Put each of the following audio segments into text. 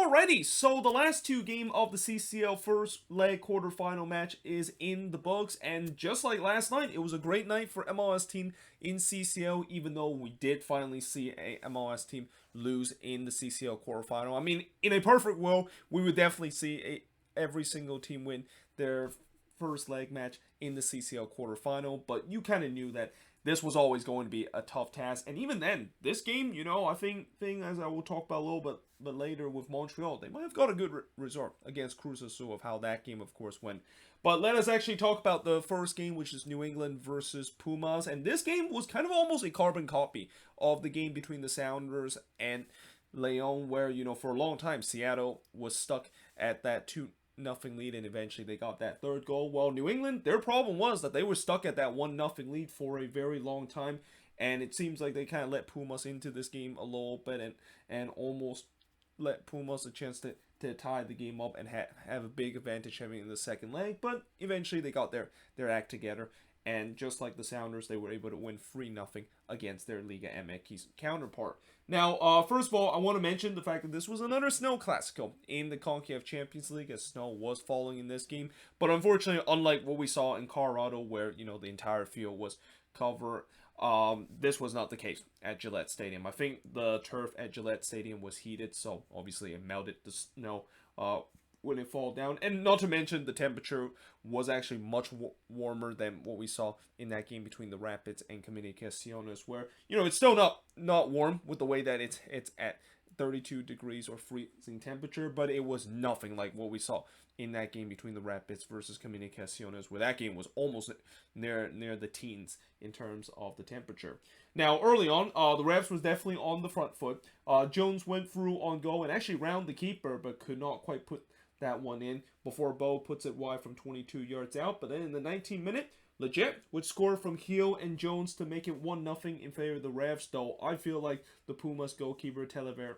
Alrighty, so the last two game of the CCL first leg quarterfinal match is in the books, and just like last night, it was a great night for MLS team in CCL, even though we did finally see a MLS team lose in the CCL quarterfinal. I mean, in a perfect world, we would definitely see every single team win their first leg match in the CCL quarterfinal, but you kind of knew that this was always going to be a tough task. And even then, this game, I think as I will talk about a little bit later with Montreal, they might have got a good result against Cruz Azul of how that game, of course, went. But let us actually talk about the first game, which is New England versus Pumas. And this game was kind of almost a carbon copy of the game between the Sounders and Leon, where, for a long time, Seattle was stuck at that 2-0 lead, and eventually they got that third goal. Well, New England, their problem was that they were stuck at that 1-0 lead for a very long time, and it seems like they kind of let Pumas into this game a little bit and almost let Pumas a chance to tie the game up and have a big advantage having in the second leg, but eventually they got their act together. And just like the Sounders, they were able to win 3-0 against their Liga MX counterpart. Now, first of all, I want to mention the fact that this was another snow classical in the CONCACAF Champions League, as snow was falling in this game. But unfortunately, unlike what we saw in Colorado, where the entire field was covered, this was not the case at Gillette Stadium. I think the turf at Gillette Stadium was heated, so obviously it melted the snow when it fall down. And not to mention, the temperature was actually much warmer than what we saw in that game between the Rapids and Comunicaciones, where it's still not warm with the way that it's at 32 degrees or freezing temperature, but it was nothing like what we saw in that game between the Rapids versus Comunicaciones, where that game was almost near the teens in terms of the temperature. Now, early on, the Raps was definitely on the front foot. Jones went through on goal and actually round the keeper, but could not quite put that one in before Bo puts it wide from 22 yards out. But then in the 19th minute, Legit would score from Heel and Jones to make it 1-0 in favor of the Revs, though I feel like the Pumas goalkeeper, Talavera,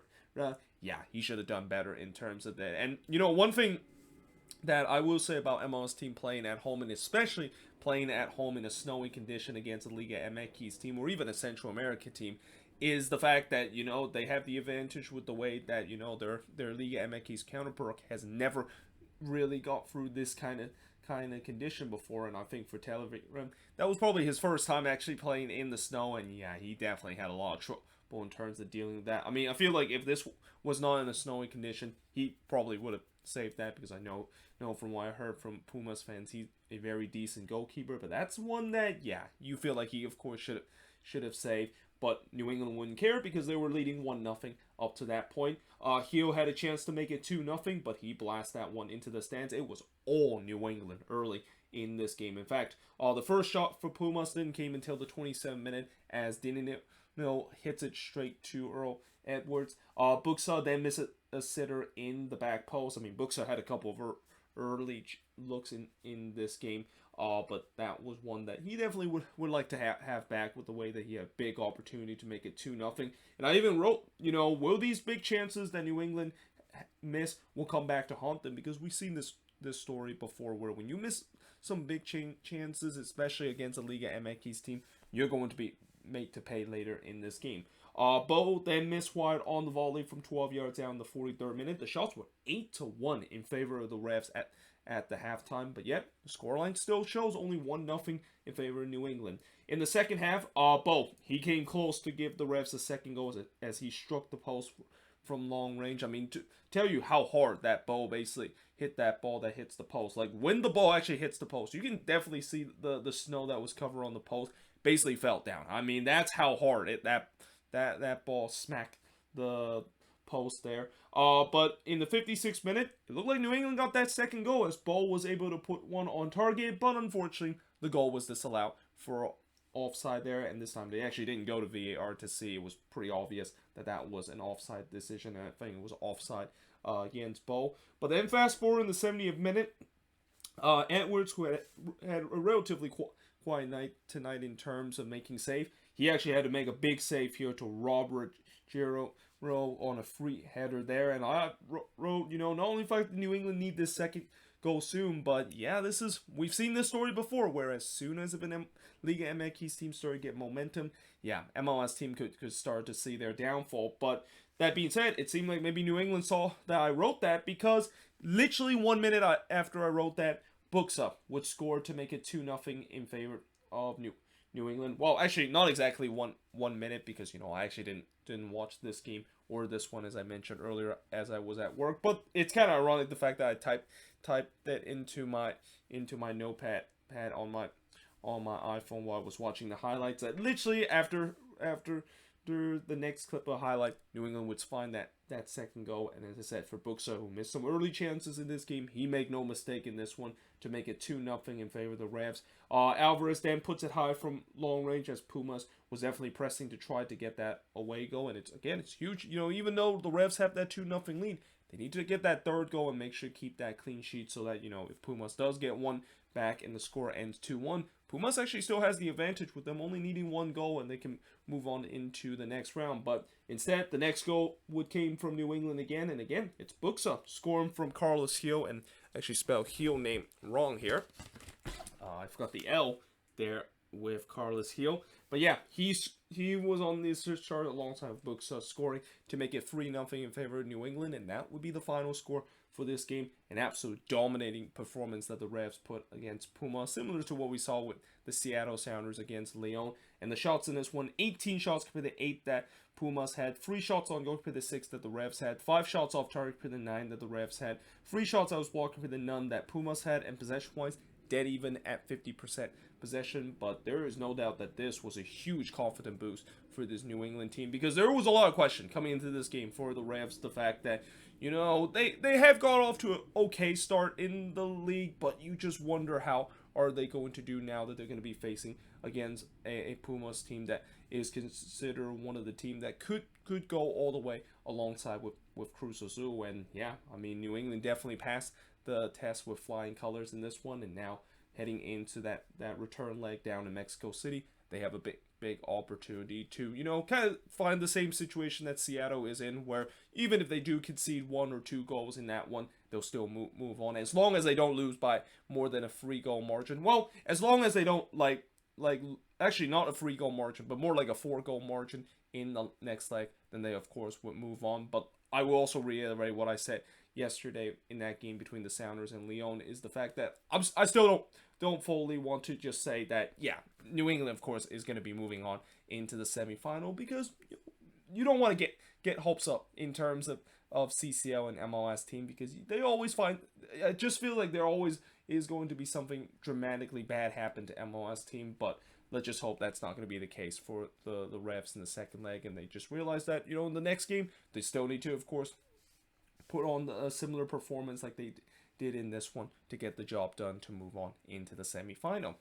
he should have done better in terms of that. And, one thing that I will say about MLS team playing at home, and especially playing at home in a snowy condition against a Liga MX team or even a Central America team, is the fact that they have the advantage with the way that their Liga MX counterpart has never really got through this kind of condition before. And I think for Talavera, that was probably his first time actually playing in the snow, and he definitely had a lot of trouble in terms of dealing with that. I mean, I feel like if this was not in a snowy condition, he probably would have saved that, because I know from what I heard from Pumas fans, he's a very decent goalkeeper. But that's one that you feel like he of course should have saved. But New England wouldn't care because they were leading 1-0 up to that point. Hio had a chance to make it 2-0, but he blasted that one into the stands. It was all New England early in this game. In fact, the first shot for Pumas didn't came until the 27th minute, as Dinino hits it straight to Earl Edwards. Buxa then missed a sitter in the back post. I mean, Buxa had a couple of early looks in this game. But that was one that he definitely would like to have back, with the way that he had a big opportunity to make it 2-0. And I even wrote, will these big chances that New England miss will come back to haunt them? Because we've seen this story before, where when you miss some big chances, especially against a Liga MX team, you're going to be made to pay later in this game. Bo then missed wide on the volley from 12 yards out in the 43rd minute. The shots were 8-1 in favor of the Refs at the halftime, but yet the scoreline still shows only 1-0 in favor of New England. In the second half, Bo, he came close to give the Refs a second goal as he struck the post from long range. I mean, to tell you how hard that Bo basically hit that ball that hits the post. Like, when the ball actually hits the post, you can definitely see the snow that was covered on the post basically fell down. I mean, that's how hard that ball smacked the post there. But in the 56th minute, it looked like New England got that second goal, as Bo was able to put one on target, but unfortunately the goal was disallowed for offside there, and this time they actually didn't go to VAR to see. It was pretty obvious that was an offside decision, and I think it was offside against Bo. But then fast forward in the 70th minute, Edwards, who had a relatively quiet night tonight in terms of making save, he actually had to make a big save here to Robert Giro on a free header there. And I wrote, not only fact that New England need this second goal soon, but we've seen this story before, where as soon as an Liga MX team started to get momentum, MLS team could start to see their downfall. But that being said, it seemed like maybe New England saw that I wrote that, because literally 1 minute after I wrote that, Buxa would score to make it 2-0 in favor of New England. Well, actually, not exactly 1 minute, because I actually didn't watch this game or this one, as I mentioned earlier, as I was at work. But it's kind of ironic, the fact that I typed that into my notepad pad on my iPhone while I was watching the highlights. That literally after the next clip of highlight, New England would find that second goal. And as I said, for Buxa, who missed some early chances in this game, he made no mistake in this one to make it 2-0 in favor of the Revs. Alvarez then puts it high from long range, as Pumas was definitely pressing to try to get that away goal. And it's huge. Even though the Revs have that 2-0 lead, they need to get that third goal and make sure to keep that clean sheet, so that, if Pumas does get one back and the score ends 2-1, Pumas actually still has the advantage, with them only needing one goal, and they can move on into the next round. But instead, the next goal came from New England again, and again, it's Buxa scoring from Carlos Gil, and actually spelled Gil name wrong here. I forgot the L there with Carlos Gil. But yeah, he was on the assist chart alongside with Buxa, scoring to make it 3-0 in favor of New England, and that would be the final score for this game. An absolute dominating performance that the Revs put against Puma, similar to what we saw with the Seattle Sounders against Leon. And the shots in this one, 18 shots compared to 8 that Pumas had, 3 shots on goal compared to 6 that the Revs had, 5 shots off target compared to 9 that the Revs had, 3 shots out of block compared to none that Pumas had, and possession-wise, dead even at 50% possession. But there is no doubt that this was a huge confidence boost for this New England team, because there was a lot of question coming into this game for the Revs. The fact that, they have got off to an okay start in the league, but you just wonder how are they going to do now that they're going to be facing against a Pumas team that is considered one of the team that could go all the way alongside with Cruz Azul. And yeah, New England definitely passed the test with flying colors in this one, and now heading into that return leg down in Mexico City, they have a big opportunity to, kind of find the same situation that Seattle is in, where even if they do concede 1 or 2 goals in that one, they'll still move on, as long as they don't lose by more than a 3-goal margin. Well, as long as they don't actually not a 3-goal margin, but more like a 4-goal margin in the next leg, then they of course would move on. But I will also reiterate what I said yesterday in that game between the Sounders and Leon, is the fact that I still don't fully want to just say that, yeah, New England of course is going to be moving on into the semifinal, because you don't want to get hopes up in terms of CCL and MLS team, because they always find, I just feel like there always is going to be something dramatically bad happen to MLS team. But let's just hope that's not going to be the case for the Revs in the second leg, and they just realize that, in the next game they still need to, of course, put on a similar performance like they did in this one to get the job done to move on into the semifinal.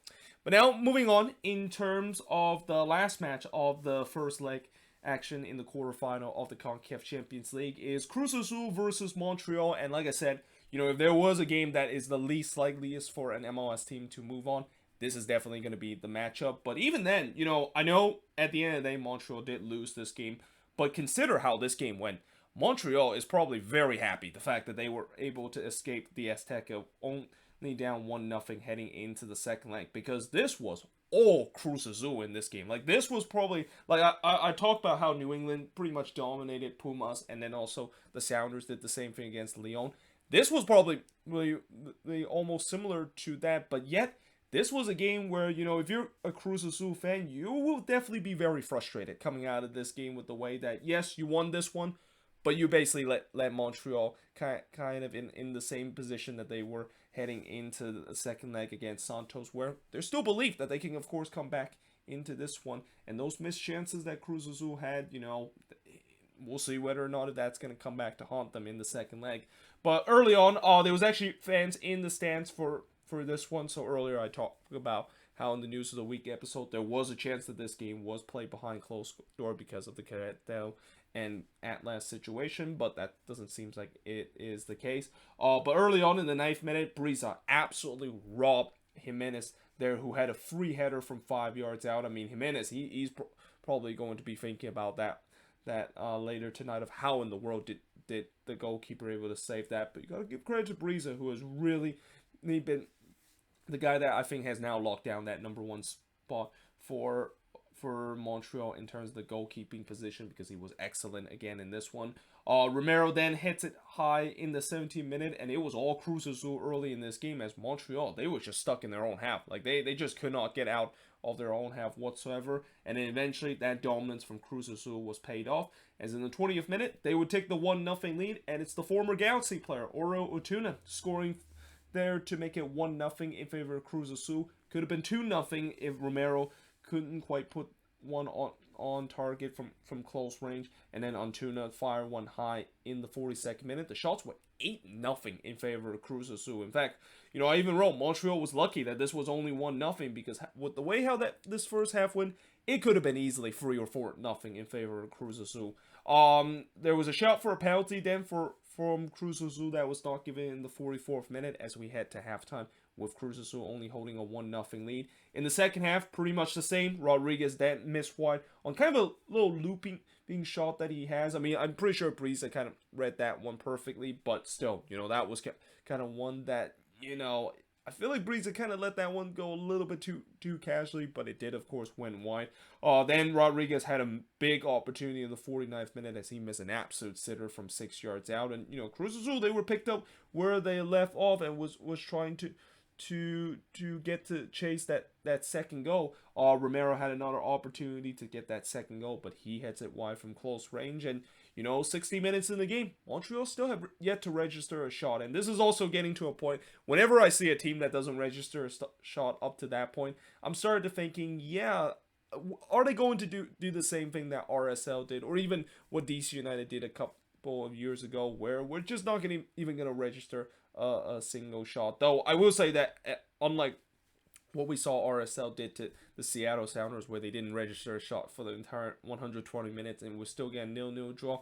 But now moving on in terms of the last match of the first leg action in the quarterfinal of the CONCACAF Champions League is Cruz Azul versus Montreal. And like I said, if there was a game that is the least likeliest for an MLS team to move on, this is definitely going to be the matchup. But even then, I know at the end of the day Montreal did lose this game, but consider how this game went. Montreal is probably very happy the fact that they were able to escape the Azteca only down 1-0 heading into the second leg, because this was all Cruz Azul in this game. This was probably, I talked about how New England pretty much dominated Pumas, and then also the Sounders did the same thing against Leon. This was probably really almost similar to that, but yet this was a game where, if you're a Cruz Azul fan, you will definitely be very frustrated coming out of this game with the way that, yes, you won this one, but you basically let Montreal kind of in the same position that they were heading into the second leg against Santos, where there's still belief that they can, of course, come back into this one. And those missed chances that Cruz Azul had, we'll see whether or not if that's going to come back to haunt them in the second leg. But early on, there was actually fans in the stands for this one. So earlier I talked about how in the News of the Week episode, there was a chance that this game was played behind closed door because of the Querétaro and Atlas situation, but that doesn't seem like it is the case. But early on in the 9th minute, Brisa absolutely robbed Jimenez there, who had a free header from 5 yards out. Jimenez, he's probably going to be thinking about that later tonight, of how in the world did the goalkeeper able to save that. But you got to give credit to Brisa, who has really been the guy that I think has now locked down that number 1 spot for for Montreal in terms of the goalkeeping position because he was excellent again in this one. Romero then hits it high in the 17th minute, and it was all Cruz Azul early in this game as Montreal, they were just stuck in their own half. Like, they just could not get out of their own half whatsoever, and then eventually that dominance from Cruz Azul was paid off, as in the 20th minute, they would take the 1-0 lead, and it's the former Galaxy player, Oro Otuna, scoring there to make it 1-0 in favor of Cruz Azul. Could have been 2-0 if Romero couldn't quite put one on target from close range, and then Antuna fire one high in the 42nd minute. The shots were 8-0 in favor of Cruz Azul. In fact, I even wrote Montreal was lucky that this was only 1-0 because with the way how this first half went, it could have been easily 3 or 4-0 in favor of Cruz Azul. There was a shot for a penalty then from Cruz Azul that was not given in the 44th minute as we head to halftime, with Cruz Azul only holding a 1-0 lead. In the second half, pretty much the same. Rodriguez then missed wide on kind of a little looping shot that he has. I mean, I'm pretty sure Breeza kind of read that one perfectly, but still, that was kind of one that, I feel like Breeza kind of let that one go a little bit too casually, but it did, of course, went wide. Then Rodriguez had a big opportunity in the 49th minute as he missed an absolute sitter from 6 yards out. And, Cruz Azul, they were picked up where they left off and was trying to get to chase that second goal. Romero had another opportunity to get that second goal, but he hits it wide from close range. And 60 minutes in the game, Montreal still have yet to register a shot. And this is also getting to a point, whenever I see a team that doesn't register a shot up to that point, I'm starting to thinking, yeah, are they going to do the same thing that RSL did, or even what DC United did a couple of years ago, where we're just not even going to register a single shot? Though I will say that unlike what we saw RSL did to the Seattle Sounders, where they didn't register a shot for the entire 120 minutes and was still getting 0-0 draw,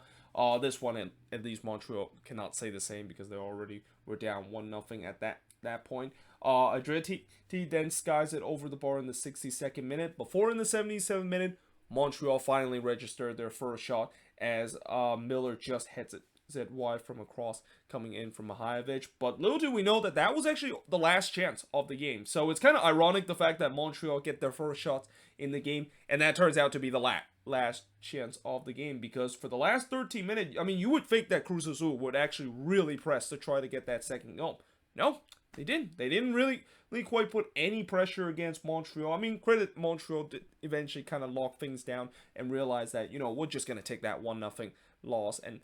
this one, at least Montreal cannot say the same because they already were down 1-0 at that point. Adriati then skies it over the bar in the 62nd minute. Before, in the 77th minute, Montreal finally registered their first shot as Miller just hits it wide from a cross coming in from Mahajevic. But little do we know that was actually the last chance of the game. So it's kind of ironic the fact that Montreal get their first shots in the game, and that turns out to be the last chance of the game, because for the last 13 minutes, I mean, you would think that Cruz Azul would actually really press to try to get that second goal. No, they didn't. They didn't really quite put any pressure against Montreal. I mean, credit Montreal to eventually kind of lock things down and realize that, we're just going to take that 1-0 loss and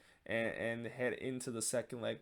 head into the second leg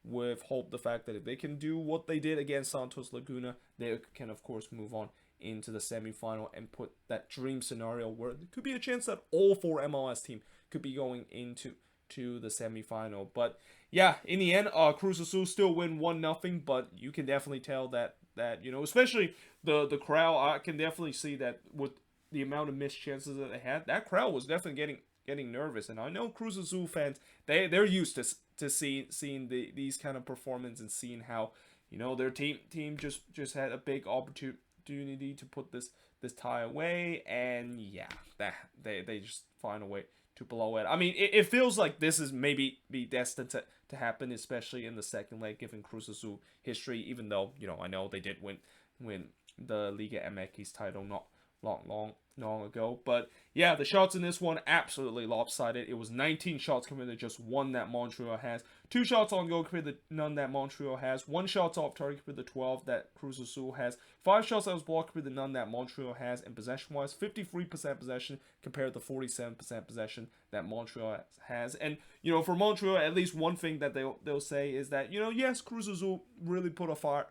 with hope the fact that if they can do what they did against Santos Laguna, they can, of course, move on into the semifinal and put that dream scenario where there could be a chance that all 4 MLS teams could be going into the semifinal. But yeah, in the end, Cruz Azul still win 1-0, but you can definitely tell that especially the crowd, I can definitely see that with the amount of missed chances that they had, that crowd was definitely getting nervous. And I know Cruz Azul fans, they're used to seeing these kind of performance and seeing how their team just had a big opportunity to put this tie away, and yeah, that they just find a way to blow it. I mean, it feels like this is maybe be destined to happen, especially in the second leg, given Cruz Azul history. Even though I know they did win the Liga MX title not long ago. But yeah, the shots in this one absolutely lopsided. It was 19 shots compared to just 1 that Montreal has. 2 shots on goal compared to none that Montreal has. 1 shot off target compared to 12 that Cruz Azul has. 5 shots that was blocked compared to none that Montreal has. And possession-wise, 53% possession compared to 47% possession that Montreal has. And for Montreal, at least one thing that they'll say is that yes, Cruz Azul really put a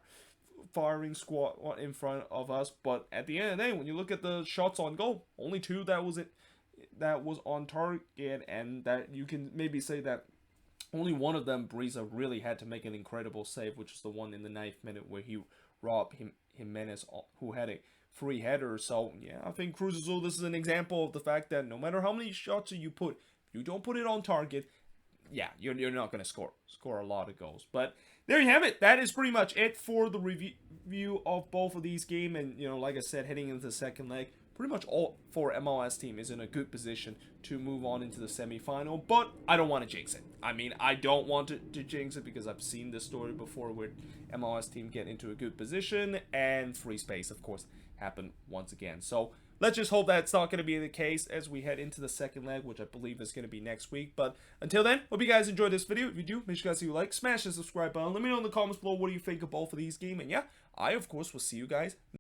firing squad in front of us, but at the end of the day, when you look at the shots on goal, only 2 that was on target, and that you can maybe say that only one of them, Breeza, really had to make an incredible save, which is the one in the 9th minute where he robbed Jimenez, who had a free header. So yeah, I think Cruz Azul, this is an example of the fact that no matter how many shots you put, if you don't put it on target, yeah, you're not going to score a lot of goals. But there you have it. That is pretty much it for the review of both of these games. And, like I said, heading into the second leg, pretty much all 4 MLS team is in a good position to move on into the semifinal. But I don't want to jinx it. I mean, I don't want to jinx it because I've seen this story before where MLS team get into a good position and free space, of course, happen once again. So let's just hope that's not going to be the case as we head into the second leg, which I believe is going to be next week. But until then, hope you guys enjoyed this video. If you do, make sure you guys leave a like, smash the subscribe button. Let me know in the comments below what do you think of both of these games. And yeah, I, of course, will see you guys